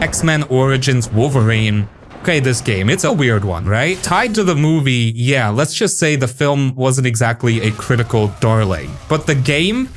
X-Men Origins Wolverine. Okay, this game, it's a weird one, right? Tied to the movie, yeah, let's just say the film wasn't exactly a critical darling. But the game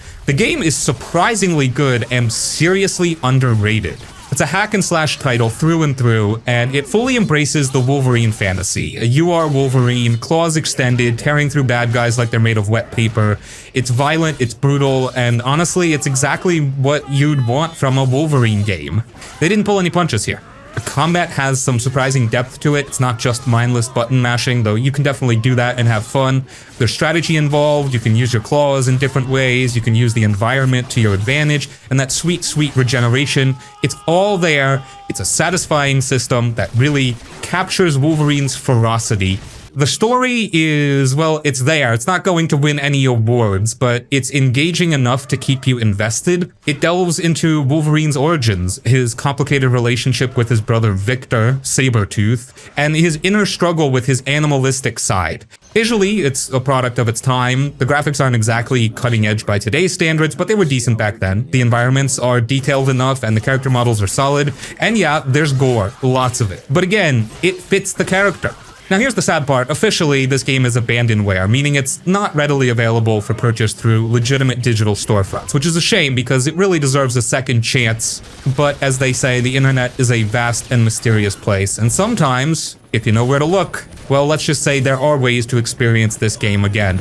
is surprisingly good and seriously underrated. It's a hack and slash title through and through, and it fully embraces the Wolverine fantasy. You are Wolverine, claws extended, tearing through bad guys like they're made of wet paper. It's violent, it's brutal, and honestly, it's exactly what you'd want from a Wolverine game. They didn't pull any punches here. The combat has some surprising depth to it. It's not just mindless button mashing, though you can definitely do that and have fun. There's strategy involved, you can use your claws in different ways, you can use the environment to your advantage, and that sweet, sweet regeneration. It's all there. It's a satisfying system that really captures Wolverine's ferocity. The story is, well, it's there. It's not going to win any awards, but it's engaging enough to keep you invested. It delves into Wolverine's origins, his complicated relationship with his brother Victor, Sabretooth, and his inner struggle with his animalistic side. Visually, it's a product of its time. The graphics aren't exactly cutting edge by today's standards, but they were decent back then. The environments are detailed enough and the character models are solid. And yeah, there's gore, lots of it. But again, it fits the character. Now here's the sad part, officially this game is abandonware, meaning it's not readily available for purchase through legitimate digital storefronts, which is a shame because it really deserves a second chance. But as they say, the internet is a vast and mysterious place, and sometimes, if you know where to look, well, let's just say there are ways to experience this game again.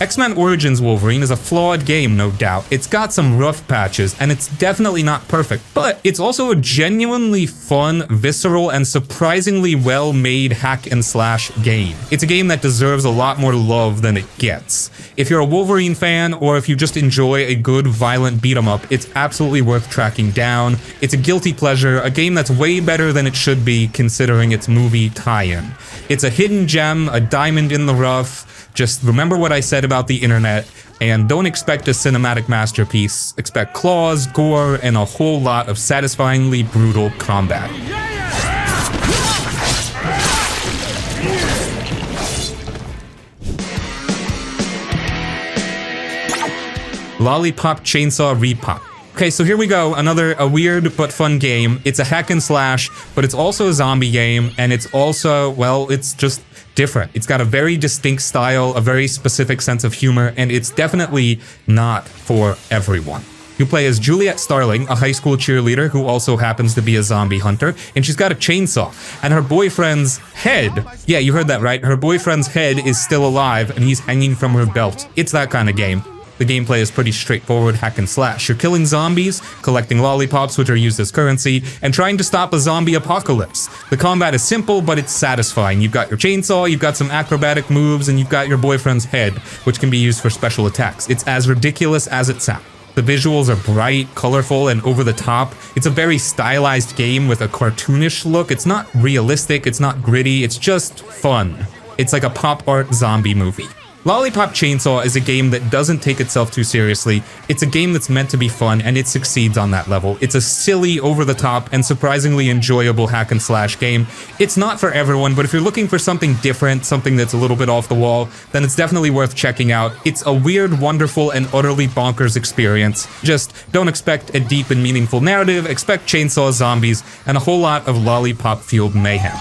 X-Men Origins Wolverine is a flawed game, no doubt. It's got some rough patches, and it's definitely not perfect, but it's also a genuinely fun, visceral, and surprisingly well-made hack and slash game. It's a game that deserves a lot more love than it gets. If you're a Wolverine fan, or if you just enjoy a good, violent beat-em-up, it's absolutely worth tracking down. It's a guilty pleasure, a game that's way better than it should be, considering its movie tie-in. It's a hidden gem, a diamond in the rough. Just remember what I said about the internet, and don't expect a cinematic masterpiece. Expect claws, gore, and a whole lot of satisfyingly brutal combat. Lollipop Chainsaw Repop. Okay, so here we go, a weird but fun game. It's a hack and slash, but it's also a zombie game, and it's also, well, it's just different. It's got a very distinct style, a very specific sense of humor, and it's definitely not for everyone. You play as Juliet Starling, a high school cheerleader who also happens to be a zombie hunter, and she's got a chainsaw, and her boyfriend's head, yeah, you heard that right, her boyfriend's head is still alive, and he's hanging from her belt. It's that kind of game. The gameplay is pretty straightforward hack and slash. You're killing zombies, collecting lollipops which are used as currency, and trying to stop a zombie apocalypse. The combat is simple, but it's satisfying. You've got your chainsaw, you've got some acrobatic moves, and you've got your boyfriend's head, which can be used for special attacks. It's as ridiculous as it sounds. The visuals are bright, colorful, and over the top. It's a very stylized game with a cartoonish look. It's not realistic, it's not gritty, it's just fun. It's like a pop art zombie movie. Lollipop Chainsaw is a game that doesn't take itself too seriously. It's a game that's meant to be fun, and it succeeds on that level. It's a silly, over-the-top, and surprisingly enjoyable hack and slash game. It's not for everyone, but if you're looking for something different, something that's a little bit off the wall, then it's definitely worth checking out. It's a weird, wonderful, and utterly bonkers experience. Just don't expect a deep and meaningful narrative, expect chainsaw zombies, and a whole lot of lollipop-fueled mayhem.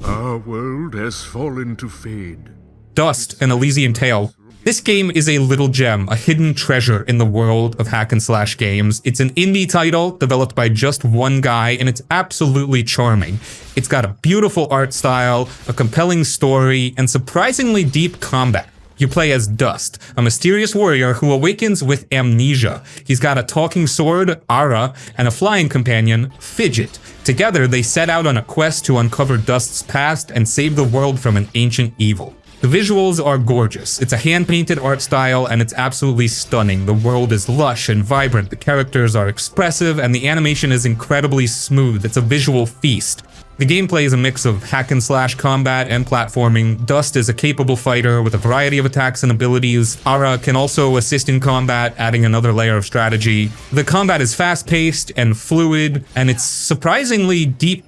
Our world has fallen to fade. Dust, an Elysian Tale. This game is a little gem, a hidden treasure in the world of hack and slash games. It's an indie title developed by just one guy, and it's absolutely charming. It's got a beautiful art style, a compelling story, and surprisingly deep combat. You play as Dust, a mysterious warrior who awakens with amnesia. He's got a talking sword, Ara, and a flying companion, Fidget. Together, they set out on a quest to uncover Dust's past and save the world from an ancient evil. The visuals are gorgeous. It's a hand-painted art style, and it's absolutely stunning. The world is lush and vibrant, the characters are expressive, and the animation is incredibly smooth. It's a visual feast. The gameplay is a mix of hack and slash combat and platforming. Dust is a capable fighter with a variety of attacks and abilities. Ara can also assist in combat, adding another layer of strategy. The combat is fast-paced and fluid, and it's surprisingly deep.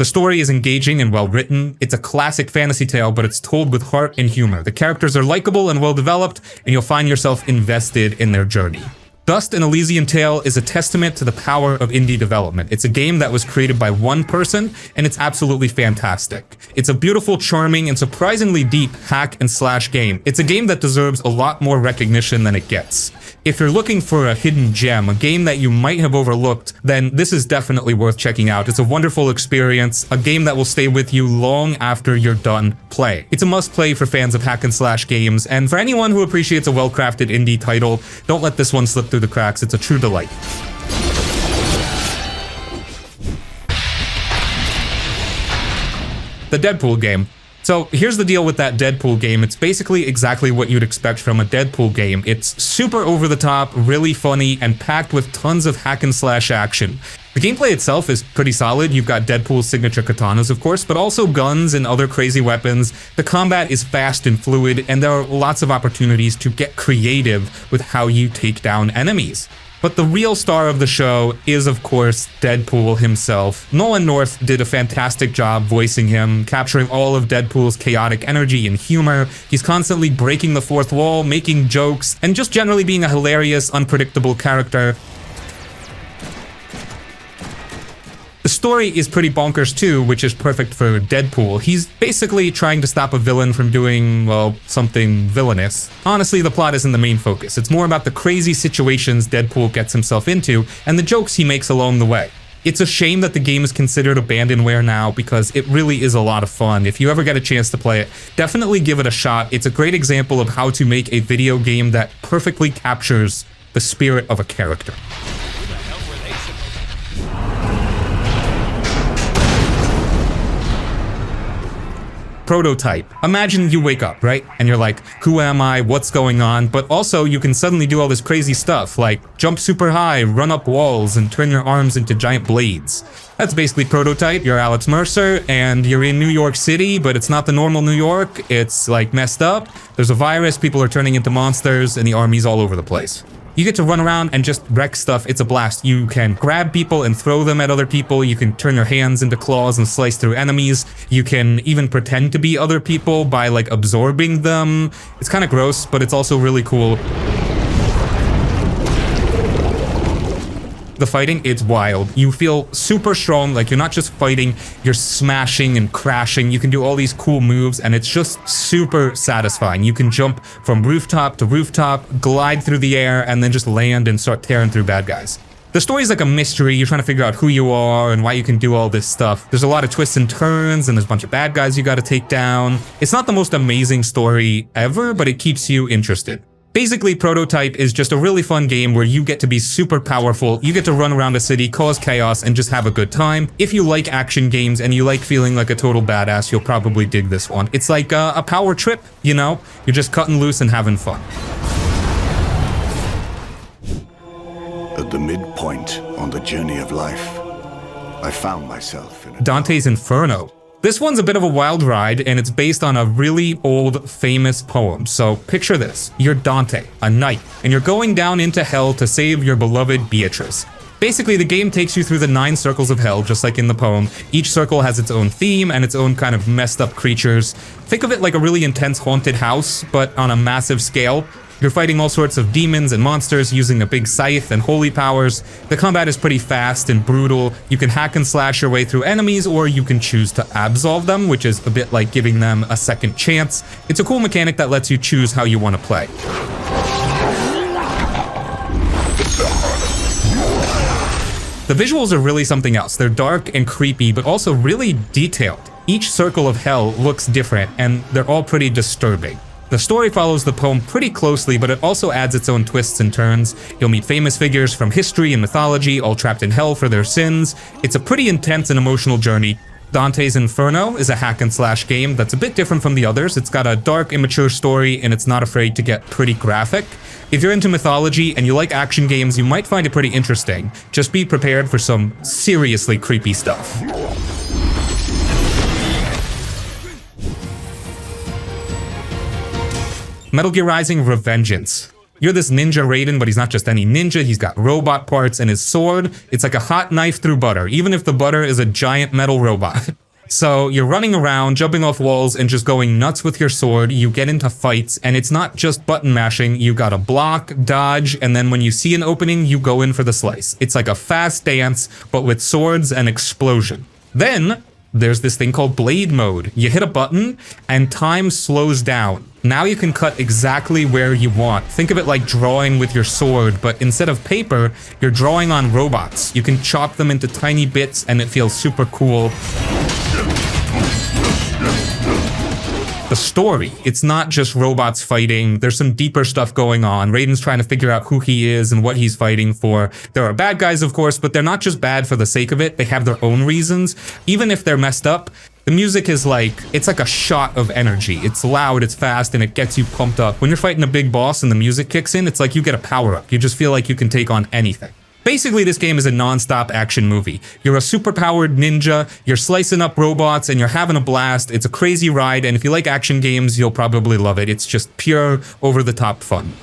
The story is engaging and well written. It's a classic fantasy tale, but it's told with heart and humor. The characters are likable and well developed, and you'll find yourself invested in their journey. Dust: An Elysian Tale is a testament to the power of indie development. It's a game that was created by one person, and it's absolutely fantastic. It's a beautiful, charming, and surprisingly deep hack and slash game. It's a game that deserves a lot more recognition than it gets. If you're looking for a hidden gem, a game that you might have overlooked, then this is definitely worth checking out. It's a wonderful experience, a game that will stay with you long after you're done playing. It's a must-play for fans of hack and slash games, and for anyone who appreciates a well-crafted indie title, don't let this one slip through the cracks. It's a true delight. The Deadpool game. So here's the deal with that Deadpool game. It's basically exactly what you'd expect from a Deadpool game. It's super over the top, really funny, and packed with tons of hack and slash action. The gameplay itself is pretty solid. You've got Deadpool's signature katanas, of course, but also guns and other crazy weapons. The combat is fast and fluid, and there are lots of opportunities to get creative with how you take down enemies. But the real star of the show is, of course, Deadpool himself. Nolan North did a fantastic job voicing him, capturing all of Deadpool's chaotic energy and humor. He's constantly breaking the fourth wall, making jokes, and just generally being a hilarious, unpredictable character. The story is pretty bonkers too, which is perfect for Deadpool. He's basically trying to stop a villain from doing, well, something villainous. Honestly, the plot isn't the main focus. It's more about the crazy situations Deadpool gets himself into and the jokes he makes along the way. It's a shame that the game is considered abandonware now because it really is a lot of fun. If you ever get a chance to play it, definitely give it a shot. It's a great example of how to make a video game that perfectly captures the spirit of a character. Prototype. Imagine you wake up, right? And you're like, who am I? What's going on? But also you can suddenly do all this crazy stuff like jump super high, run up walls, and turn your arms into giant blades. That's basically Prototype. You're Alex Mercer and you're in New York City, but it's not the normal New York. It's like messed up. There's a virus, people are turning into monsters, and the army's all over the place. You get to run around and just wreck stuff. It's a blast. You can grab people and throw them at other people. You can turn your hands into claws and slice through enemies. You can even pretend to be other people by like absorbing them. It's kind of gross, but it's also really cool. The fighting, it's wild. You feel super strong, like you're not just fighting, you're smashing and crashing. You can do all these cool moves and it's just super satisfying. You can jump from rooftop to rooftop, glide through the air, and then just land and start tearing through bad guys. The story's like a mystery. You're trying to figure out who you are and why you can do all this stuff. There's a lot of twists and turns and there's a bunch of bad guys you gotta take down. It's not the most amazing story ever, but it keeps you interested. Basically, Prototype is just a really fun game where you get to be super powerful, you get to run around a city, cause chaos, and just have a good time. If you like action games and you like feeling like a total badass, you'll probably dig this one. It's like a power trip, you know? You're just cutting loose and having fun. At the midpoint on the journey of life, I found myself in Dante's Inferno. This one's a bit of a wild ride, and it's based on a really old, famous poem. So picture this. You're Dante, a knight, and you're going down into hell to save your beloved Beatrice. Basically, the game takes you through the 9 circles of hell, just like in the poem. Each circle has its own theme and its own kind of messed up creatures. Think of it like a really intense haunted house, but on a massive scale. You're fighting all sorts of demons and monsters using a big scythe and holy powers. The combat is pretty fast and brutal. You can hack and slash your way through enemies, or you can choose to absolve them, which is a bit like giving them a second chance. It's a cool mechanic that lets you choose how you want to play. The visuals are really something else. They're dark and creepy, but also really detailed. Each circle of hell looks different, and they're all pretty disturbing. The story follows the poem pretty closely, but it also adds its own twists and turns. You'll meet famous figures from history and mythology, all trapped in hell for their sins. It's a pretty intense and emotional journey. Dante's Inferno is a hack and slash game that's a bit different from the others. It's got a dark, immature story, and it's not afraid to get pretty graphic. If you're into mythology and you like action games, you might find it pretty interesting. Just be prepared for some seriously creepy stuff. Metal Gear Rising: Revengeance. You're this ninja Raiden, but he's not just any ninja. He's got robot parts, and his sword, it's like a hot knife through butter, even if the butter is a giant metal robot. So you're running around, jumping off walls, and just going nuts with your sword. You get into fights, and it's not just button mashing. You gotta block, dodge, and then when you see an opening, you go in for the slice. It's like a fast dance, but with swords and explosion. Then there's this thing called blade mode. You hit a button, and time slows down. Now you can cut exactly where you want. Think of it like drawing with your sword, but instead of paper, you're drawing on robots. You can chop them into tiny bits, and it feels super cool. The story, it's not just robots fighting. There's some deeper stuff going on. Raiden's trying to figure out who he is and what he's fighting for. There are bad guys, of course, but they're not just bad for the sake of it. They have their own reasons. Even if they're messed up, the music is like, it's like a shot of energy. It's loud, it's fast, and it gets you pumped up. When you're fighting a big boss and the music kicks in, it's like you get a power up. You just feel like you can take on anything. Basically, this game is a non-stop action movie. You're a super-powered ninja, you're slicing up robots, and you're having a blast. It's a crazy ride, and if you like action games, you'll probably love it. It's just pure, over-the-top fun.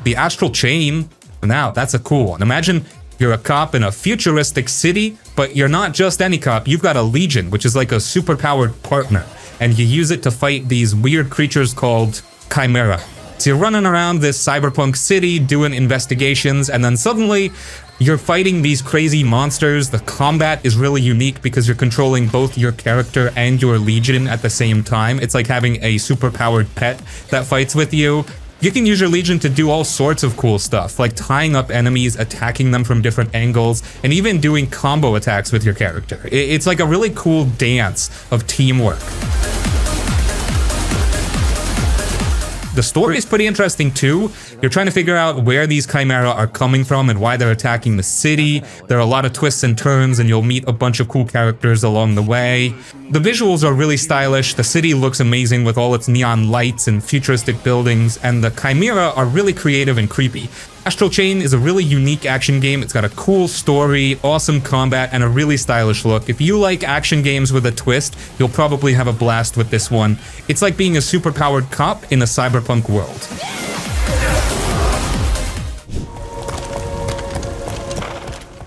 The Astral Chain, now that's a cool one. Imagine you're a cop in a futuristic city, but you're not just any cop. You've got a legion, which is like a super-powered partner, and you use it to fight these weird creatures called Chimera. So you're running around this cyberpunk city doing investigations, and then suddenly you're fighting these crazy monsters. The combat is really unique because you're controlling both your character and your legion at the same time. It's like having a super-powered pet that fights with you. You can use your legion to do all sorts of cool stuff, like tying up enemies, attacking them from different angles, and even doing combo attacks with your character. It's like a really cool dance of teamwork. The story is pretty interesting too. You're trying to figure out where these Chimera are coming from and why they're attacking the city. There are a lot of twists and turns, and you'll meet a bunch of cool characters along the way. The visuals are really stylish. The city looks amazing with all its neon lights and futuristic buildings, and the Chimera are really creative and creepy. Astral Chain is a really unique action game. It's got a cool story, awesome combat, and a really stylish look. If you like action games with a twist, you'll probably have a blast with this one. It's like being a super-powered cop in a cyberpunk world.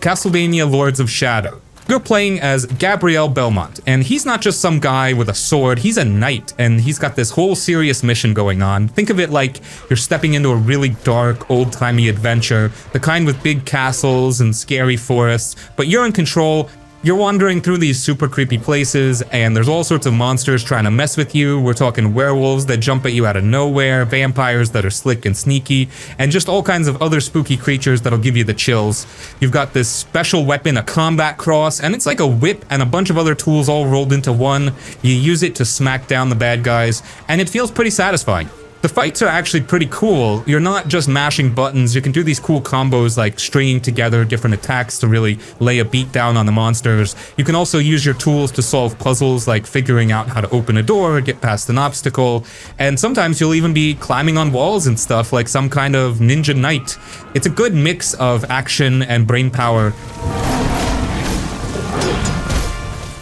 Castlevania Lords of Shadow. You're playing as Gabriel Belmont, and he's not just some guy with a sword, he's a knight, and he's got this whole serious mission going on. Think of it like you're stepping into a really dark, old-timey adventure, the kind with big castles and scary forests, but you're in control. You're wandering through these super creepy places, and there's all sorts of monsters trying to mess with you. We're talking werewolves that jump at you out of nowhere, vampires that are slick and sneaky, and just all kinds of other spooky creatures that'll give you the chills. You've got this special weapon, a combat cross, and it's like a whip and a bunch of other tools all rolled into one. You use it to smack down the bad guys, and it feels pretty satisfying. The fights are actually pretty cool. You're not just mashing buttons. You can do these cool combos like stringing together different attacks to really lay a beat down on the monsters. You can also use your tools to solve puzzles like figuring out how to open a door, get past an obstacle, and sometimes you'll even be climbing on walls and stuff like some kind of ninja knight. It's a good mix of action and brain power.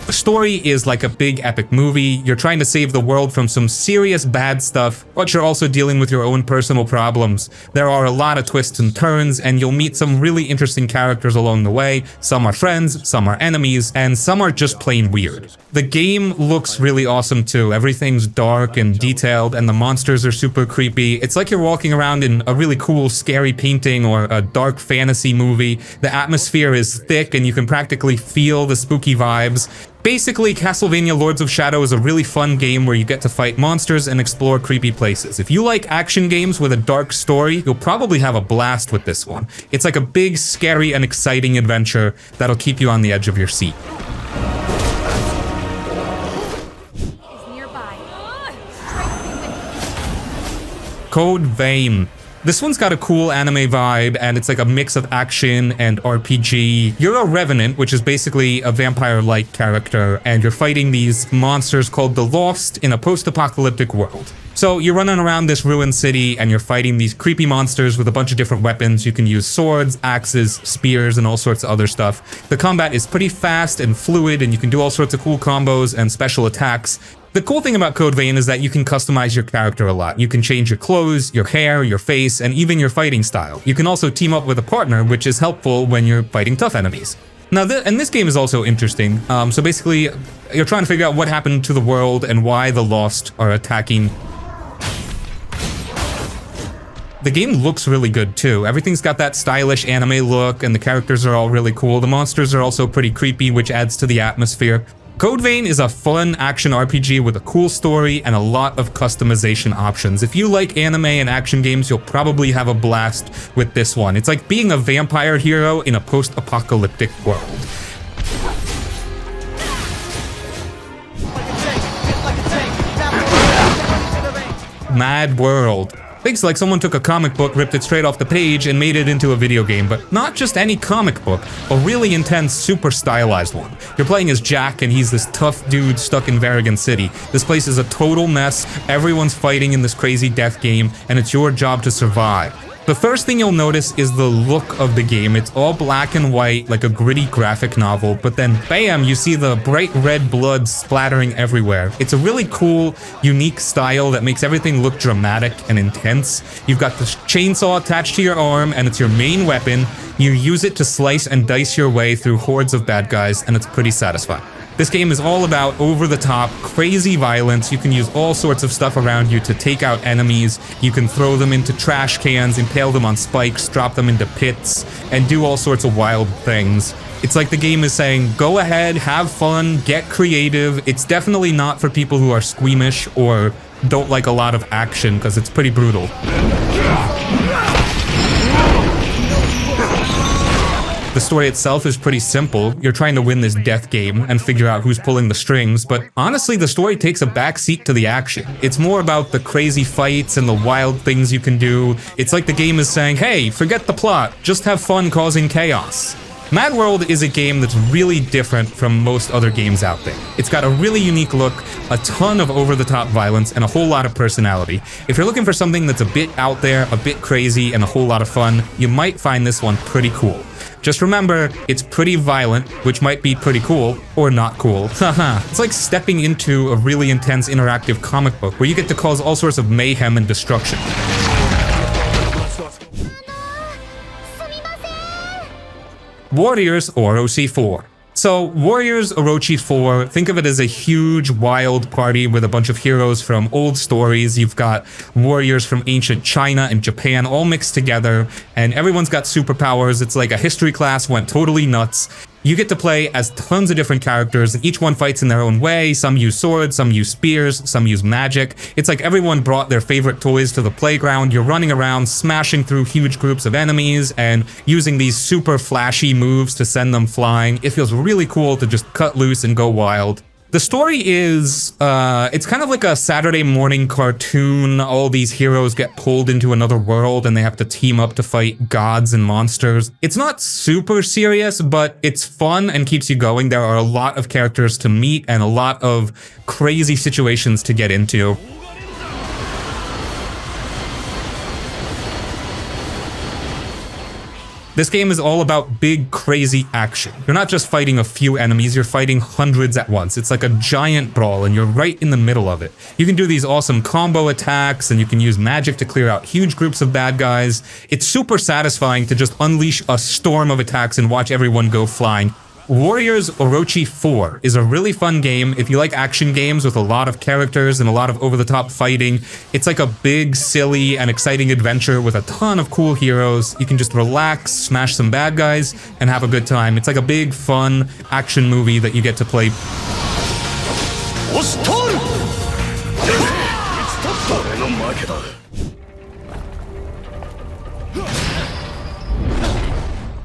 The story is like a big epic movie. You're trying to save the world from some serious bad stuff, but you're also dealing with your own personal problems. There are a lot of twists and turns, and you'll meet some really interesting characters along the way. Some are friends, some are enemies, and some are just plain weird. The game looks really awesome too. Everything's dark and detailed, and the monsters are super creepy. It's like you're walking around in a really cool, scary painting or a dark fantasy movie. The atmosphere is thick, and you can practically feel the spooky vibes. Basically, Castlevania Lords of Shadow is a really fun game where you get to fight monsters and explore creepy places. If you like action games with a dark story, you'll probably have a blast with this one. It's like a big, scary, and exciting adventure that'll keep you on the edge of your seat. Code Vein. This one's got a cool anime vibe, and it's like a mix of action and RPG. You're a revenant, which is basically a vampire-like character, and you're fighting these monsters called the Lost in a post-apocalyptic world. So you're running around this ruined city and you're fighting these creepy monsters with a bunch of different weapons. You can use swords, axes, spears, and all sorts of other stuff. The combat is pretty fast and fluid, and you can do all sorts of cool combos and special attacks. The cool thing about Code Vein is that you can customize your character a lot. You can change your clothes, your hair, your face, and even your fighting style. You can also team up with a partner, which is helpful when you're fighting tough enemies. Now, and this game is also interesting. So basically, you're trying to figure out what happened to the world and why the Lost are attacking. The game looks really good too. Everything's got that stylish anime look, and the characters are all really cool. The monsters are also pretty creepy, which adds to the atmosphere. Code Vein is a fun action RPG with a cool story and a lot of customization options. If you like anime and action games, you'll probably have a blast with this one. It's like being a vampire hero in a post-apocalyptic world. MadWorld. Thinks like someone took a comic book, ripped it straight off the page, and made it into a video game, but not just any comic book, a really intense, super stylized one. You're playing as Jack, and he's this tough dude stuck in Revengeance City. This place is a total mess, everyone's fighting in this crazy death game, and it's your job to survive. The first thing you'll notice is the look of the game. It's all black and white, like a gritty graphic novel, but then bam, you see the bright red blood splattering everywhere. It's a really cool, unique style that makes everything look dramatic and intense. You've got this chainsaw attached to your arm, and it's your main weapon. You use it to slice and dice your way through hordes of bad guys, and it's pretty satisfying. This game is all about over-the-top, crazy violence. You can use all sorts of stuff around you to take out enemies. You can throw them into trash cans, impale them on spikes, drop them into pits, and do all sorts of wild things. It's like the game is saying, go ahead, have fun, get creative. It's definitely not for people who are squeamish or don't like a lot of action, because it's pretty brutal. The story itself is pretty simple. You're trying to win this death game and figure out who's pulling the strings, but honestly, the story takes a backseat to the action. It's more about the crazy fights and the wild things you can do. It's like the game is saying, hey, forget the plot, just have fun causing chaos. MadWorld is a game that's really different from most other games out there. It's got a really unique look, a ton of over-the-top violence, and a whole lot of personality. If you're looking for something that's a bit out there, a bit crazy, and a whole lot of fun, you might find this one pretty cool. Just remember, it's pretty violent, which might be pretty cool, or not cool. Haha. It's like stepping into a really intense interactive comic book where you get to cause all sorts of mayhem and destruction. Warriors Orochi 4. So, Warriors Orochi 4, think of it as a huge, wild party with a bunch of heroes from old stories. You've got warriors from ancient China and Japan all mixed together, and everyone's got superpowers. It's like a history class went totally nuts. You get to play as tons of different characters, and each one fights in their own way. Some use swords, some use spears, some use magic. It's like everyone brought their favorite toys to the playground. You're running around, smashing through huge groups of enemies, and using these super flashy moves to send them flying. It feels really cool to just cut loose and go wild. The story is, it's kind of like a Saturday morning cartoon. All these heroes get pulled into another world and they have to team up to fight gods and monsters. It's not super serious, but it's fun and keeps you going. There are a lot of characters to meet and a lot of crazy situations to get into. This game is all about big, crazy action. You're not just fighting a few enemies, you're fighting hundreds at once. It's like a giant brawl, and you're right in the middle of it. You can do these awesome combo attacks, and you can use magic to clear out huge groups of bad guys. It's super satisfying to just unleash a storm of attacks and watch everyone go flying. Warriors Orochi 4 is a really fun game if you like action games with a lot of characters and a lot of over-the-top fighting. It's like a big, silly, and exciting adventure with a ton of cool heroes. You can just relax, smash some bad guys, and have a good time. It's like a big, fun action movie that you get to play.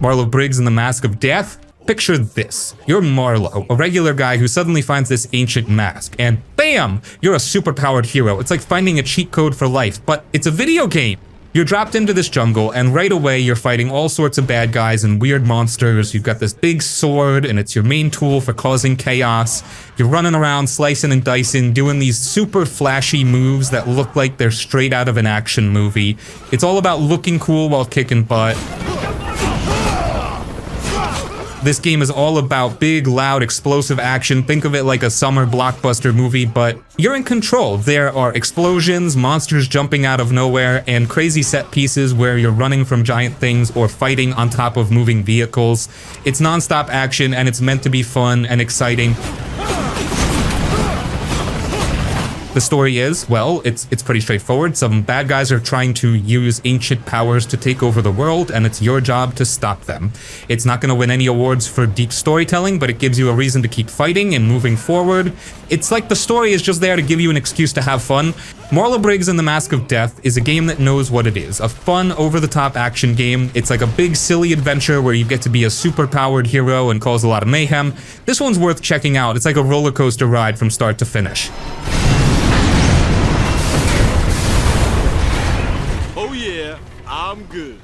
Marlow Briggs in the Mask of Death? Picture this. You're Marlow, a regular guy who suddenly finds this ancient mask, and BAM! You're a superpowered hero. It's like finding a cheat code for life, but it's a video game. You're dropped into this jungle, and right away you're fighting all sorts of bad guys and weird monsters. You've got this big sword, and it's your main tool for causing chaos. You're running around, slicing and dicing, doing these super flashy moves that look like they're straight out of an action movie. It's all about looking cool while kicking butt. This game is all about big, loud, explosive action. Think of it like a summer blockbuster movie, but you're in control. There are explosions, monsters jumping out of nowhere, and crazy set pieces where you're running from giant things or fighting on top of moving vehicles. It's non-stop action, and it's meant to be fun and exciting. The story is, well, it's pretty straightforward. Some bad guys are trying to use ancient powers to take over the world, and it's your job to stop them. It's not going to win any awards for deep storytelling, but it gives you a reason to keep fighting and moving forward. It's like the story is just there to give you an excuse to have fun. Marlow Briggs and the Mask of Death is a game that knows what it is. A fun, over-the-top action game. It's like a big, silly adventure where you get to be a super-powered hero and cause a lot of mayhem. This one's worth checking out. It's like a roller coaster ride from start to finish. Oh yeah, I'm good.